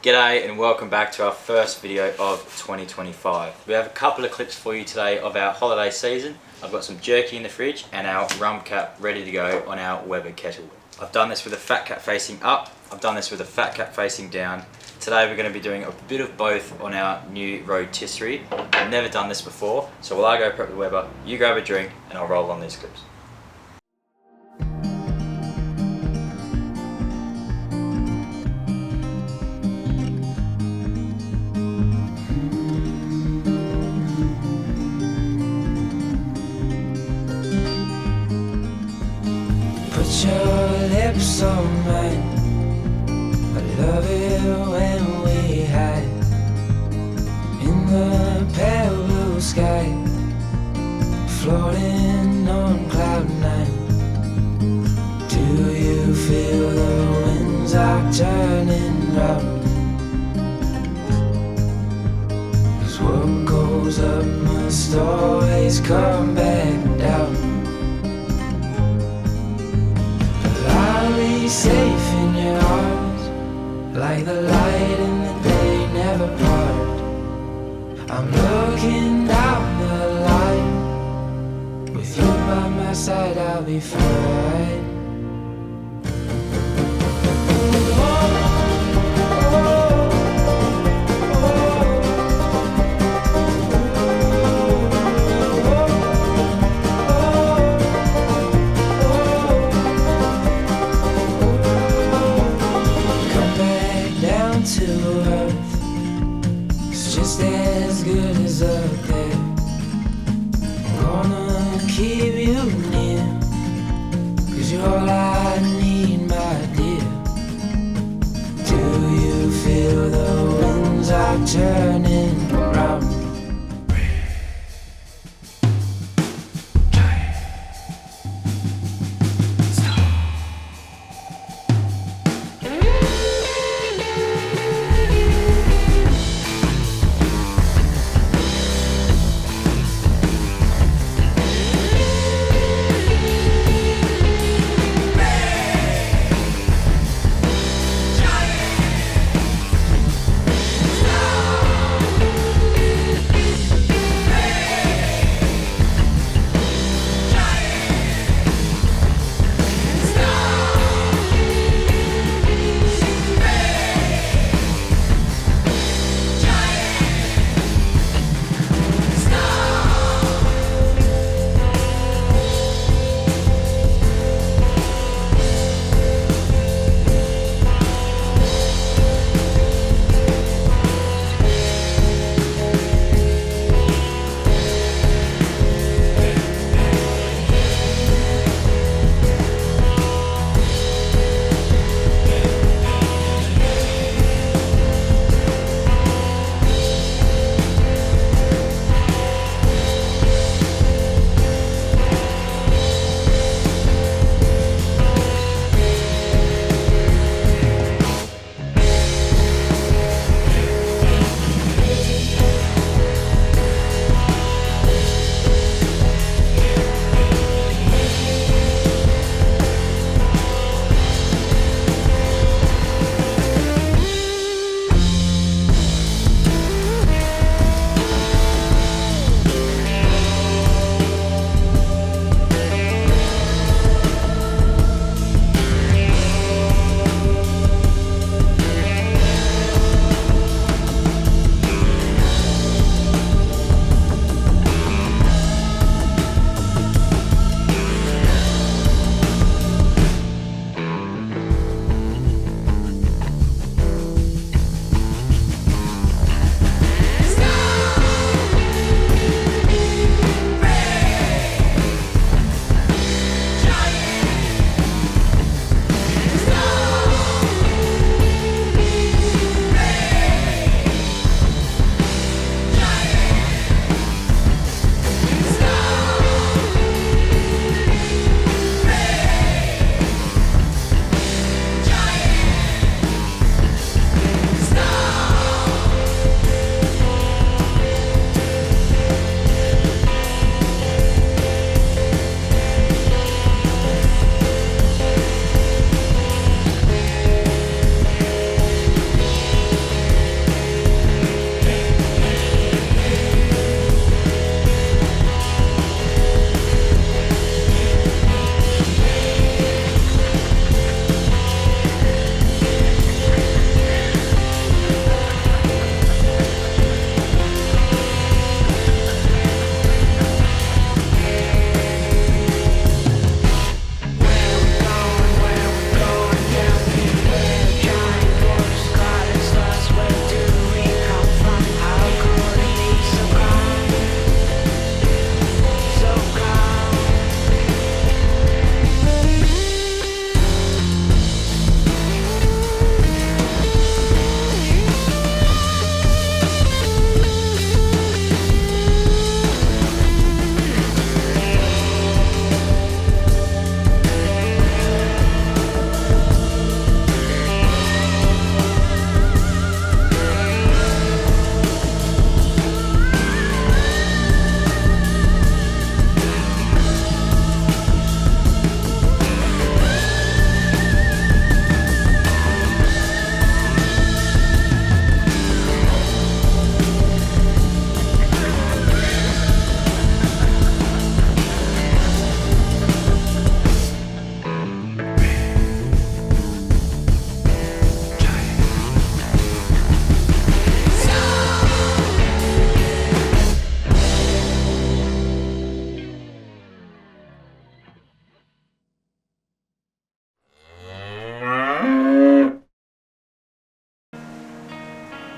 G'day and welcome back to our first video of 2025. We have a couple of clips for you today of our holiday season. I've got some jerky in the fridge and our Rump Cap ready to go on our Weber Kettle. I've done this with a fat cap facing up, I've done this with a fat cap facing down. Today we're going to be doing a bit of both on our new Rotisserie. I've never done this before, so while I go prep the Weber, you grab a drink and I'll roll on these clips. Put your lips on mine. I love it when we hide in the pale blue sky, floating on cloud nine. Do you feel the winds are turning round? 'Cause what goes up must always come back down. Safe in your arms, like the light in the day never part. I'm looking down the line, with you by my side I'll be fine. To earth, it's just as good as up there. I'm gonna keep you near, 'cause you're all I need, my dear. Do you feel the winds are turning round?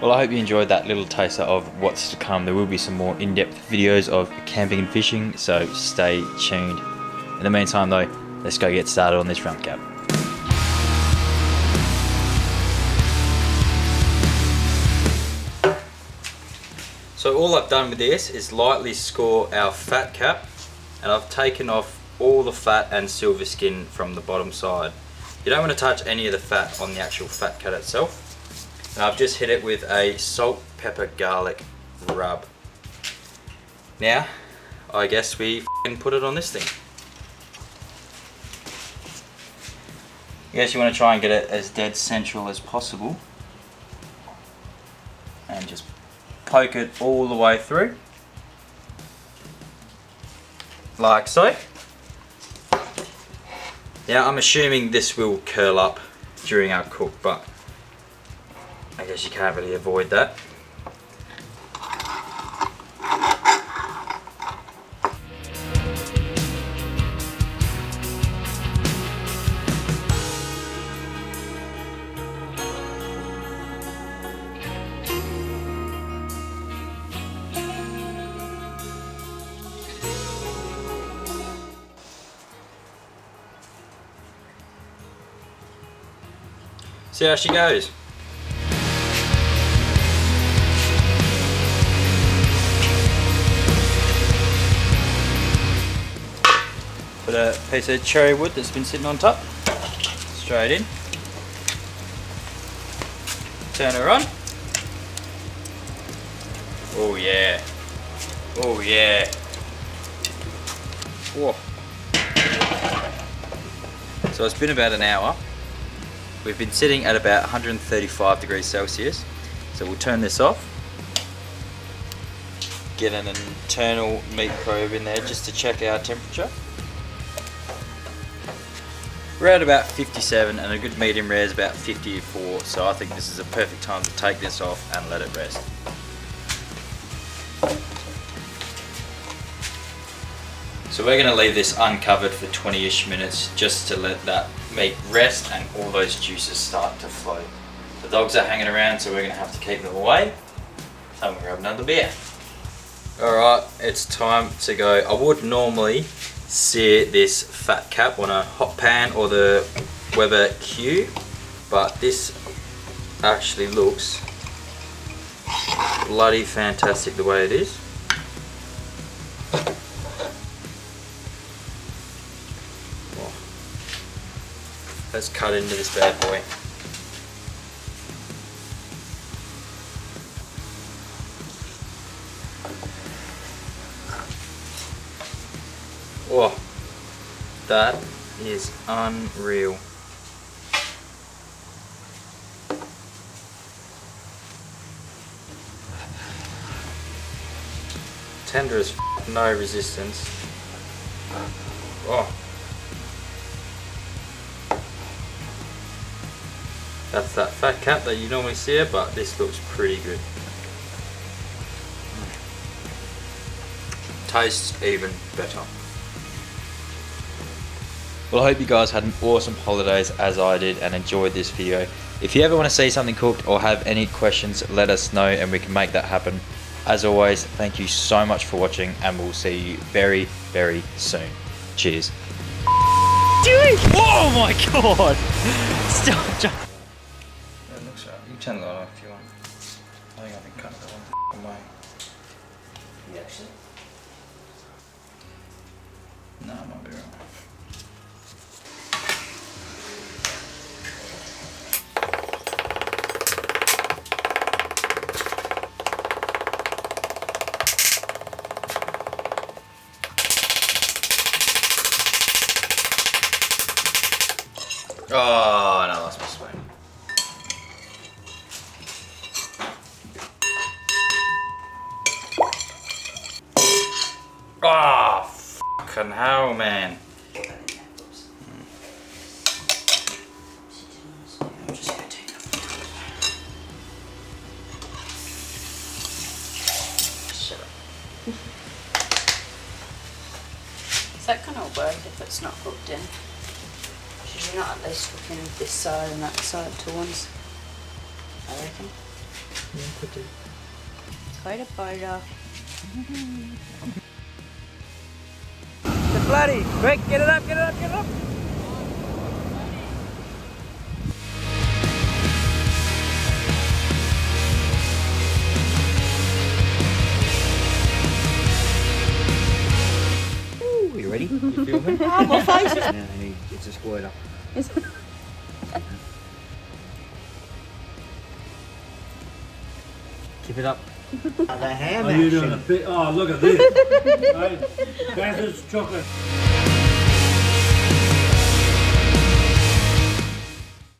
Well, I hope you enjoyed that little taster of what's to come. There will be some more in-depth videos of camping and fishing, so stay tuned. In the meantime though, let's go get started on this Rump Cap. So all I've done with this is lightly score our fat cap, and I've taken off all the fat and silver skin from the bottom side. You don't want to touch any of the fat on the actual fat cat itself. And I've just hit it with a salt, pepper, garlic rub. Now, I guess we can put it on this thing. I guess you want to try and get it as dead central as possible. And just poke it all the way through. Like so. Now I'm assuming this will curl up during our cook, but I guess you can't really avoid that. See how she goes. Put a piece of cherry wood that's been sitting on top, straight in. Turn her on. Oh yeah. Oh yeah. Whoa. So it's been about an hour. We've been sitting at about 135 degrees Celsius. So we'll turn this off. Get an internal meat probe in there just to check our temperature. We're at about 57 and a good medium rare is about 54, so I think this is a perfect time to take this off and let it rest. So we're going to leave this uncovered for 20-ish minutes just to let that meat rest and all those juices start to flow. The dogs are hanging around, so we're going to have to keep them away. I'm going to grab another beer. Alright, it's time to go. I would normally sear this fat cap on a hot pan or the Weber Q, but this actually looks bloody fantastic the way it is. Let's cut into this bad boy. Oh, that is unreal. Tender as f, no resistance. Oh. That's that fat cap that you normally see, but this looks pretty good. Tastes even better. Well, I hope you guys had an awesome holidays as I did and enjoyed this video. If you ever want to see something cooked or have any questions, let us know and we can make that happen. As always, thank you so much for watching and we'll see you very, very soon. Cheers. Oh my god! Stop jumping. It looks right. You can turn the light off if you want. I think I've been cutting the wrong way. You actually? No, I might be wrong. Oh, no, that's my spoon. Oh, fucking hell, man. Is that gonna work if it's not cooked in? Should you not at least cook in this side and that side to once? I reckon. Quite a biter. The bloody! Quick, get it up, get it up, get it up! Ooh, you ready? You filming? Oh, my face is... Yeah, it's a squirter. Keep it up. The ham Are you doing a bit? Oh, look at this. Right? Bathurst chocolate.